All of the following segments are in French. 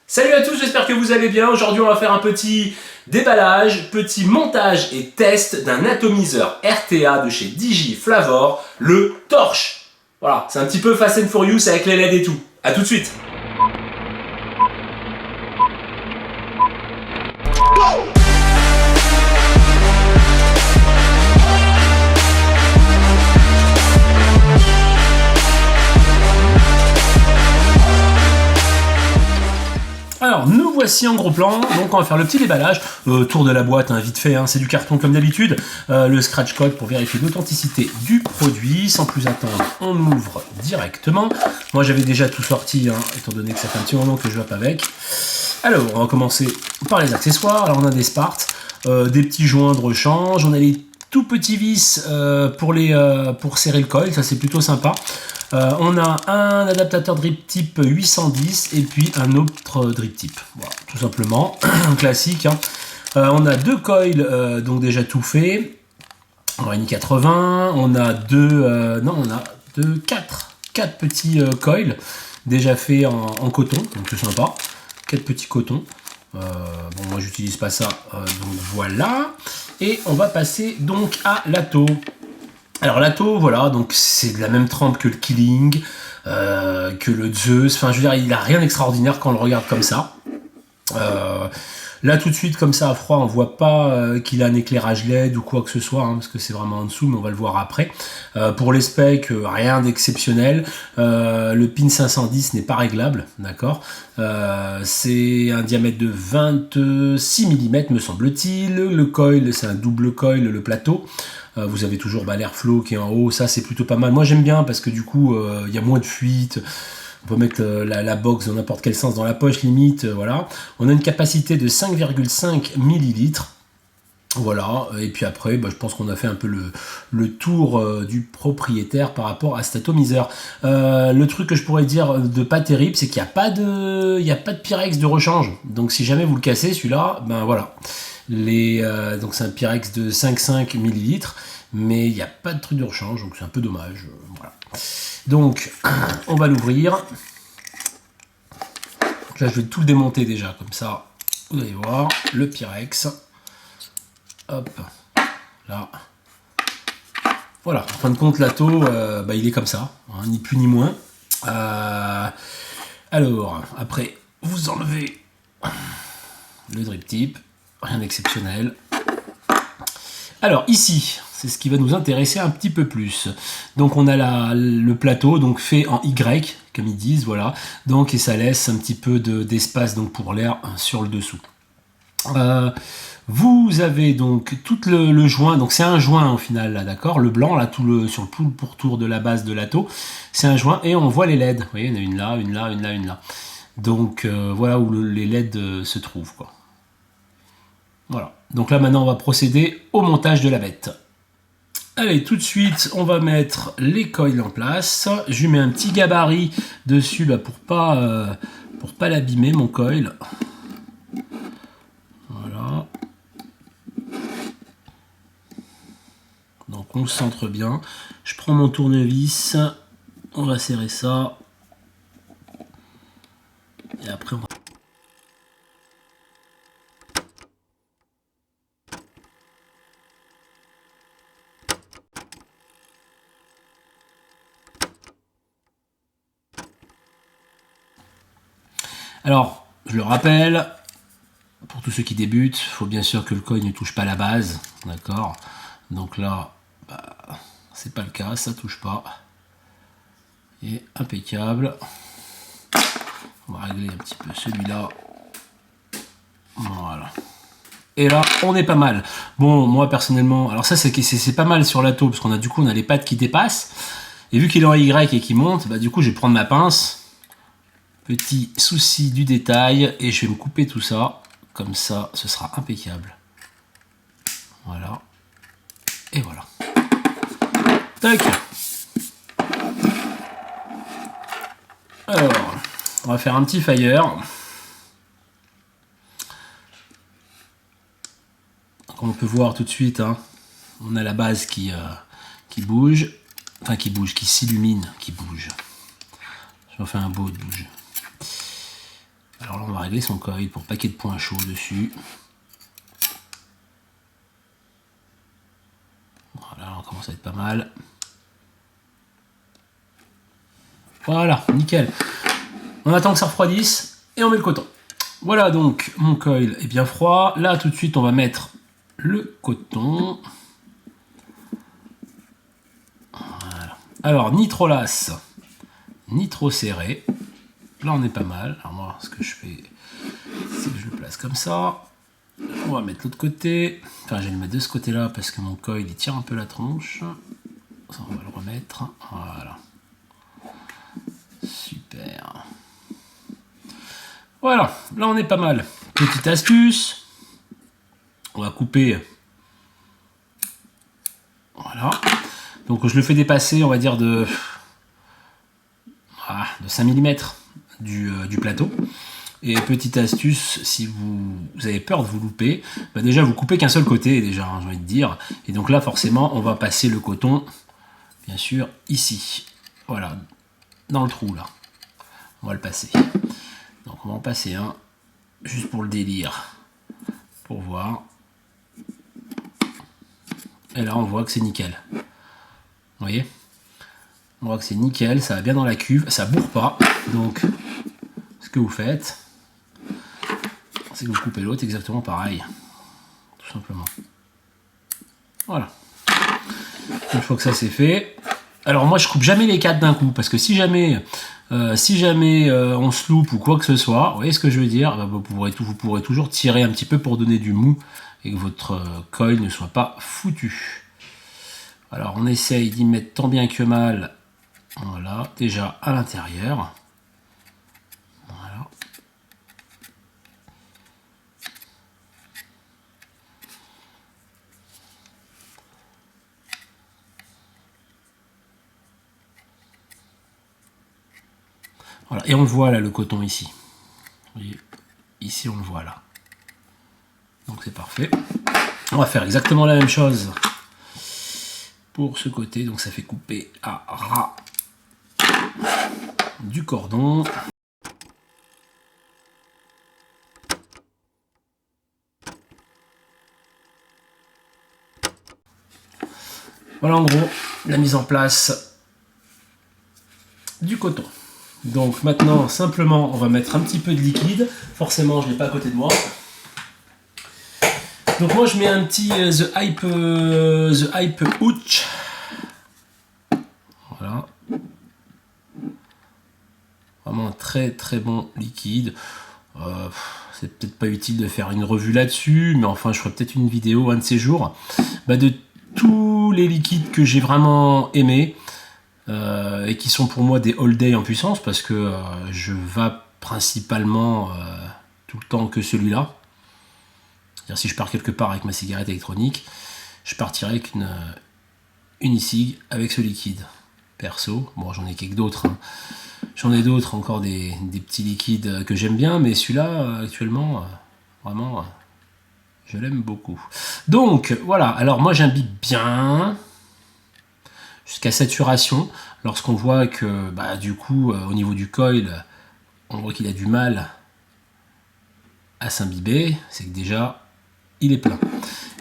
Salut à tous, j'espère que vous allez bien. Aujourd'hui, on va faire un petit déballage, petit montage et test d'un atomiseur RTA de chez Digiflavor, le Torch. Voilà, c'est un petit peu Fast and Furious avec les LED et tout. A tout de suite. Alors, nous voici en gros plan, donc on va faire le petit déballage, tour de la boîte, hein, vite fait, hein, c'est du carton comme d'habitude, le scratch code pour vérifier l'authenticité du produit, sans plus attendre, on ouvre directement. Moi j'avais déjà tout sorti, hein, étant donné que ça fait un petit moment que je vape avec. Alors, on va commencer par les accessoires. Alors on a des Spart, des petits joints de rechange, on a les tout petits vis pour serrer le coil, ça c'est plutôt sympa. On a un adaptateur drip type 810 et puis un autre drip type, voilà, tout simplement, classique. Hein. On a deux coils donc déjà tout fait, en Réni 80, on a quatre petits coils déjà faits en coton, donc c'est sympa, 4 petits cotons. Bon, moi j'utilise pas ça, donc voilà. Et on va passer donc à l'atto. Alors l'atto, voilà, donc c'est de la même trempe que le Killing, que le Zeus, enfin je veux dire, il n'a rien d'extraordinaire quand on le regarde comme ça. Là tout de suite, comme ça à froid, on voit pas qu'il a un éclairage LED ou quoi que ce soit, hein, parce que c'est vraiment en dessous, mais on va le voir après. Pour les specs, rien d'exceptionnel. Le pin 510 n'est pas réglable, d'accord. C'est un diamètre de 26 mm me semble-t-il. Le coil, c'est un double coil, le plateau. Vous avez toujours l'airflow qui est en haut, ça c'est plutôt pas mal. Moi j'aime bien parce que du coup il y a moins de fuite. On peut mettre la box dans n'importe quel sens dans la poche limite, voilà. On a une capacité de 5,5 ml. Voilà, et puis après, je pense qu'on a fait un peu le tour du propriétaire par rapport à cet atomiseur. Le truc que je pourrais dire de pas terrible, c'est qu'il n'y a pas de Pyrex de rechange. Donc si jamais vous le cassez, celui-là, ben voilà. Donc c'est un Pyrex de 5,5 ml, mais il n'y a pas de truc de rechange, donc c'est un peu dommage. Voilà. Donc, on va l'ouvrir. Là, je vais tout le démonter déjà, comme ça, vous allez voir, le Pyrex. Hop, là. Voilà, en fin de compte, l'atto, il est comme ça, hein, ni plus ni moins. Alors, après, vous enlevez le drip tip, rien d'exceptionnel. Alors, ici, c'est ce qui va nous intéresser un petit peu plus. Donc, on a le plateau, donc fait en Y, comme ils disent, voilà. Donc, et ça laisse un petit peu d'espace donc pour l'air sur le dessous. Vous avez donc tout le joint, donc c'est un joint au final là, d'accord. Le blanc là, sur le pourtour de la base de l'atto, c'est un joint et on voit les LED. Vous voyez, il y en a une là, une là, une là, une là. Donc voilà où les LED se trouvent, quoi. Voilà. Donc là maintenant on va procéder au montage de la bête. Allez, tout de suite on va mettre les coils en place. Je lui mets un petit gabarit dessus pour pas l'abîmer mon coil. Voilà. Donc on le centre bien. Je prends mon tournevis, on va serrer ça. Et après on va... Alors, je le rappelle, pour tous ceux qui débutent, il faut bien sûr que le coil ne touche pas la base, d'accord. Donc là, c'est pas le cas, ça touche pas. Et impeccable. On va régler un petit peu celui-là. Voilà. Et là, on est pas mal. Bon, moi personnellement, alors ça c'est pas mal sur l'atto, parce qu'on a on a les pattes qui dépassent. Et vu qu'il est en Y et qu'il monte, du coup je vais prendre ma pince. Petit souci du détail, et je vais me couper tout ça, comme ça, ce sera impeccable. Voilà. Et voilà. Tac. Alors, on va faire un petit fire. Comme on peut voir tout de suite, hein, on a la base qui bouge, enfin qui bouge, qui s'illumine, qui bouge. Je vais en faire un beau bouge. Alors là, on va régler son coil pour pas qu'il y ait de points chauds dessus. Voilà, on commence à être pas mal. Voilà, nickel. On attend que ça refroidisse et on met le coton. Voilà, donc mon coil est bien froid. Là, tout de suite, on va mettre le coton. Voilà. Alors, ni trop lasse, ni trop serré. Là, on est pas mal. Alors moi, ce que je fais, c'est que je le place comme ça. On va mettre l'autre côté. Enfin, je vais le mettre de ce côté-là parce que mon coil, il tire un peu la tronche. Ça, on va le remettre. Voilà. Super. Voilà, là, on est pas mal. Petite astuce. On va couper. Voilà. Donc, je le fais dépasser, on va dire, de 5 mm du plateau. Et petite astuce, si vous avez peur de vous louper, bah déjà vous coupez qu'un seul côté déjà, hein, j'ai envie de dire. Et donc là forcément on va passer le coton, bien sûr, ici. Voilà, dans le trou là. On va le passer. Donc on va en passer un, juste pour le délire. Pour voir. Et là on voit que c'est nickel. Vous voyez? On voit que c'est nickel, ça va bien dans la cuve, ça bourre pas. Donc ce que vous faites, c'est que vous coupez l'autre exactement pareil. Tout simplement. Voilà. Une fois que ça c'est fait. Alors moi je coupe jamais les 4 d'un coup, parce que si jamais on se loupe ou quoi que ce soit, vous voyez ce que je veux dire, vous pourrez toujours tirer un petit peu pour donner du mou et que votre coil ne soit pas foutu. Alors on essaye d'y mettre tant bien que mal, voilà, déjà à l'intérieur. Voilà. Voilà, et on le voit là, le coton ici. Vous voyez, ici on le voit là. Donc c'est parfait. On va faire exactement la même chose pour ce côté. Donc ça fait couper à ras du cordon. Voilà en gros la mise en place du coton. Donc maintenant simplement on va mettre un petit peu de liquide. Forcément je ne l'ai pas à côté de moi. Donc moi je mets un petit The Hype Hooch. Voilà. Vraiment un très très bon liquide. C'est peut-être pas utile de faire une revue là-dessus, mais enfin je ferai peut-être une vidéo un de ces jours. De tous les liquides que j'ai vraiment aimés et qui sont pour moi des all day en puissance, parce que je vape principalement tout le temps que celui-là. C'est-à-dire si je pars quelque part avec ma cigarette électronique, je partirai avec une e-cig avec ce liquide. Perso, bon j'en ai quelques d'autres, hein. J'en ai d'autres, encore des petits liquides que j'aime bien, mais celui-là actuellement, vraiment, je l'aime beaucoup. Donc voilà, alors moi j'imbibe bien jusqu'à saturation. Lorsqu'on voit que du coup au niveau du coil, on voit qu'il a du mal à s'imbiber, c'est que déjà il est plein.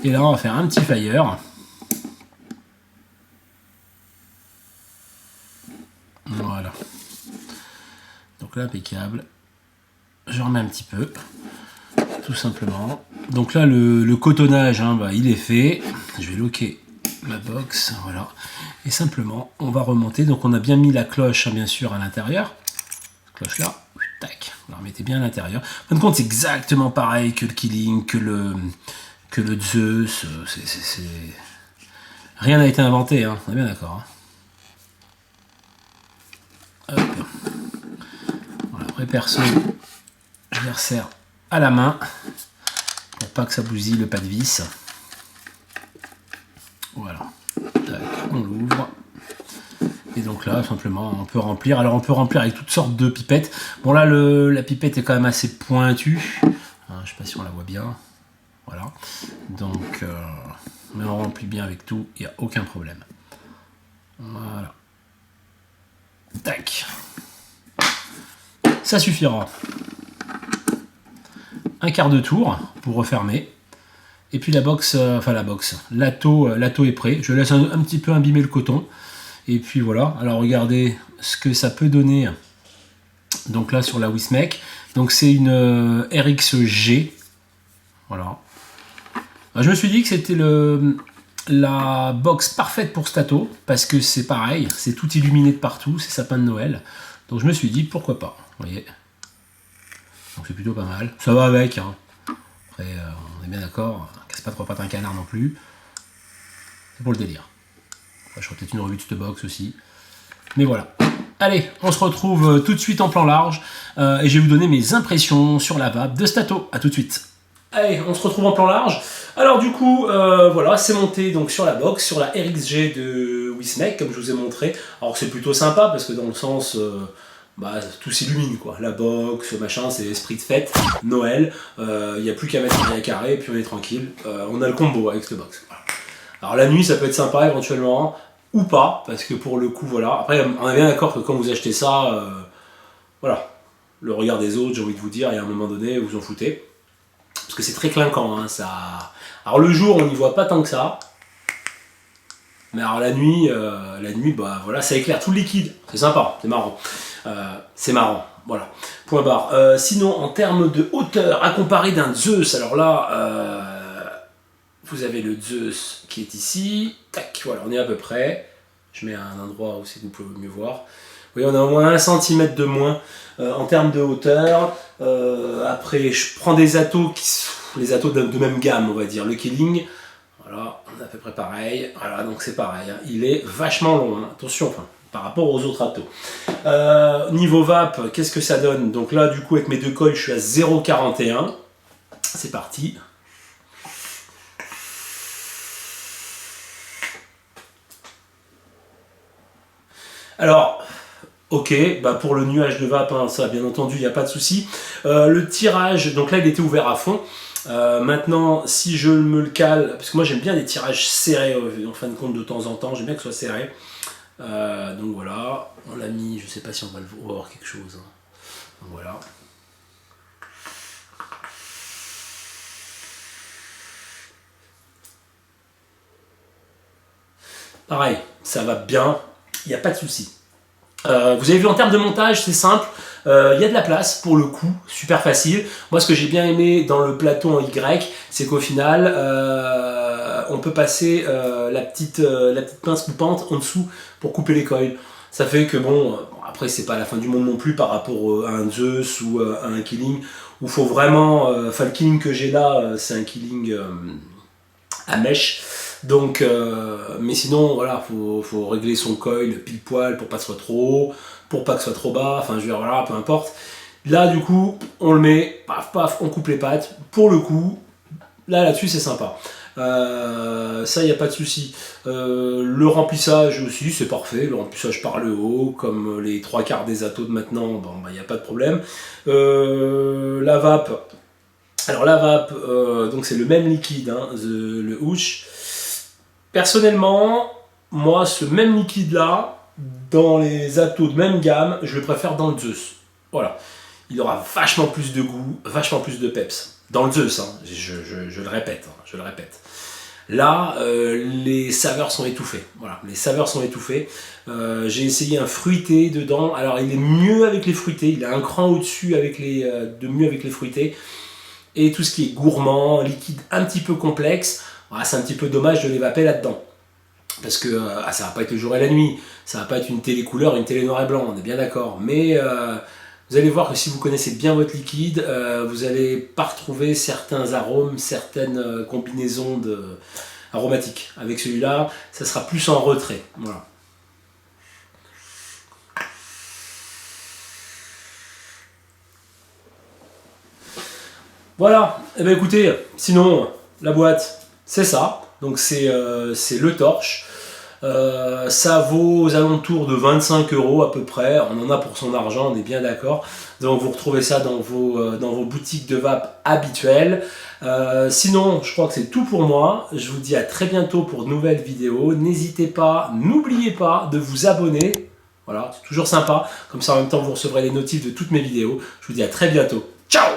Et là on va faire un petit fire. Voilà. Donc là impeccable. Je remets un petit peu, tout simplement. Donc là le cotonnage, il est fait. Je vais loquer ma box, voilà. Et simplement on va remonter. Donc on a bien mis la cloche bien sûr à l'intérieur. Cloche là, tac, vous la remettez bien à l'intérieur. En fin de compte c'est exactement pareil que le Killing, que le Zeus. Rien n'a été inventé, hein. On est bien d'accord. Hop. Voilà, après perso, je les resserre à la main pour pas que ça bousille le pas de vis. Voilà, tac, on l'ouvre. Et donc là, simplement, on peut remplir. Alors on peut remplir avec toutes sortes de pipettes. Bon là, la pipette est quand même assez pointue. Je sais pas si on la voit bien. Voilà. Donc, mais on remplit bien avec tout, il n'y a aucun problème. Voilà. Tac. Ça suffira. un quart de tour pour refermer. Et puis la box, l'atto est prêt. Je laisse un petit peu imbiber le coton. Et puis voilà, alors regardez ce que ça peut donner. Donc là sur la Wismec. Donc c'est une RXG. Voilà. Alors, je me suis dit que c'était la box parfaite pour Stato. Parce que c'est pareil, c'est tout illuminé de partout, c'est sapin de Noël. Donc je me suis dit pourquoi pas. Vous voyez. Donc c'est plutôt pas mal. Ça va avec. Hein. Après, on est bien d'accord. Casse pas trois pattes un canard non plus. C'est pour le délire. Après, je ferai peut-être une revue de cette box aussi. Mais voilà. Allez, on se retrouve tout de suite en plan large. Et je vais vous donner mes impressions sur la vape de Stato. A tout de suite. Allez, on se retrouve en plan large. Alors du coup, voilà, c'est monté donc sur la box, sur la RXG de Wismec, comme je vous ai montré. Alors c'est plutôt sympa parce que dans le sens... tout s'illumine quoi, la box, machin, c'est esprit de fête, Noël, il n'y a plus qu'à mettre un carré et puis on est tranquille, on a le combo avec cette box. Voilà. Alors la nuit ça peut être sympa éventuellement, ou pas, parce que pour le coup voilà, après on est bien d'accord que quand vous achetez ça, voilà, le regard des autres, j'ai envie de vous dire, et à un moment donné vous en foutez, parce que c'est très clinquant, hein, ça... Alors le jour on n'y voit pas tant que ça, mais alors la nuit bah voilà, ça éclaire tout le liquide, c'est sympa, c'est marrant. Voilà. Point barre. Sinon, en termes de hauteur, à comparer d'un Zeus, alors là, vous avez le Zeus qui est ici. Tac, voilà, on est à peu près. Je mets un endroit où vous pouvez mieux voir. Vous voyez, on a au moins 1 cm de moins en termes de hauteur. Après, je prends des attos les attos de même gamme, on va dire. Le Killing, voilà, on est à peu près pareil. Voilà, donc c'est pareil. Hein. Il est vachement long. Hein. Attention, enfin. Par rapport aux autres attos. Niveau vape, qu'est-ce que ça donne? Donc là, du coup, avec mes deux coils, je suis à 0,41. C'est parti. Alors, ok, pour le nuage de vape, hein, ça, bien entendu, il n'y a pas de souci. Le tirage, donc là, il était ouvert à fond. Maintenant, si je me le cale, parce que moi, j'aime bien les tirages serrés, en fin de compte, de temps en temps, j'aime bien que ce soit serré. Donc voilà, on l'a mis, je sais pas si on va voir quelque chose. Hein. Donc voilà. Pareil, ça va bien, il n'y a pas de souci. Vous avez vu en termes de montage, c'est simple. Il y a de la place pour le coup, super facile. Moi, ce que j'ai bien aimé dans le plateau en Y, c'est qu'au final, on peut passer la petite pince coupante en dessous pour couper les coils. Ça fait que bon, après c'est pas la fin du monde non plus par rapport à un Zeus ou à un Killing, où il faut vraiment, le Killing que j'ai là, c'est un Killing à mèche. Donc, mais sinon, voilà, faut régler son coil pile poil pour pas que ce soit trop haut, pour pas que ce soit trop bas, enfin je veux dire, voilà, peu importe. Là, du coup, on le met, paf, paf, on coupe les pattes. Pour le coup, là-dessus, c'est sympa. Ça, il n'y a pas de souci. Le remplissage aussi, c'est parfait. Le remplissage par le haut, comme les 3/4 des attos de maintenant, bon, il n'y a pas de problème. La vape. Alors la vape, donc c'est le même liquide, hein, le houch. Personnellement, moi, ce même liquide-là, dans les attos de même gamme, je le préfère dans le Zeus. Voilà. Il aura vachement plus de goût, vachement plus de peps. Dans le Zeus, hein, je le répète, hein, je le répète. Là, les saveurs sont étouffées. Voilà, les saveurs sont étouffées. J'ai essayé un fruité dedans. Alors, il est mieux avec les fruités. Il a un cran au-dessus avec de mieux avec les fruités. Et tout ce qui est gourmand, liquide un petit peu complexe, voilà, c'est un petit peu dommage de les vaper là-dedans. Parce que ça va pas être le jour et la nuit. Ça va pas être une télé couleur, une télé noir et blanc. On est bien d'accord. Mais... vous allez voir que si vous connaissez bien votre liquide, vous n'allez pas retrouver certains arômes, certaines combinaisons aromatiques. Avec celui-là, ça sera plus en retrait. Voilà. Voilà. Et bien écoutez, sinon, la boîte, c'est ça. Donc c'est le torche. Ça vaut aux alentours de 25 € à peu près, on en a pour son argent, on est bien d'accord. Donc vous retrouvez ça dans vos boutiques de vape habituelles. Sinon, je crois que c'est tout pour moi. Je vous dis à très bientôt pour de nouvelles vidéos. N'hésitez pas, n'oubliez pas de vous abonner. Voilà, c'est toujours sympa. Comme ça, en même temps, vous recevrez les notifs de toutes mes vidéos. Je vous dis à très bientôt. Ciao!